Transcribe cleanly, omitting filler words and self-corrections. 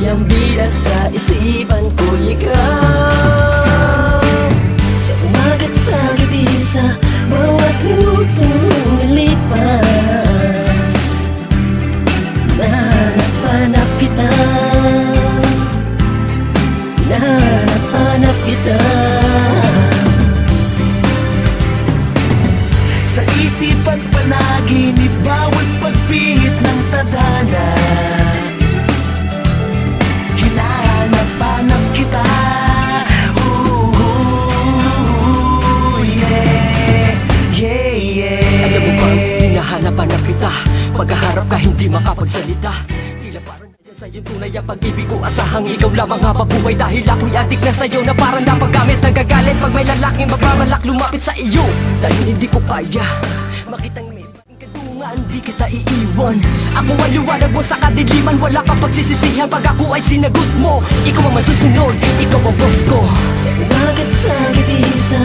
ang bida sa isipan ko ikaw. Sa umaga't sa gabi, sa bawat minutong lumipas, nahanap-hanap kita, nahanap-hanap kita. Sa isip at panaginip, bawat pagpihit ng tadhana, hinahanap-hanap kita. Ooh, yeah, yeah, yeah. Alam mo bang hinahanap-hanap kita, pagkaharap ka hindi makapagsalita. Tila parang nandiyan sa'yo tunay ang pag-ibig ko, asahang ikaw lamang habang buhay. Dahil ako'y adik na sa'yo na parang napaggamit. Nagagalit pag may lalaking magmamalak lumapit sa iyo. Dahil hindi ko kaya makitang may kadungan, di kita iiwan. Ako ang liwanag mo sa kadiliman, wala kang pagsisisihan pag ako ay sinagot mo. Ikaw ang masusunod, ikaw ang boss ko. Sa umaga't sa gabi, sa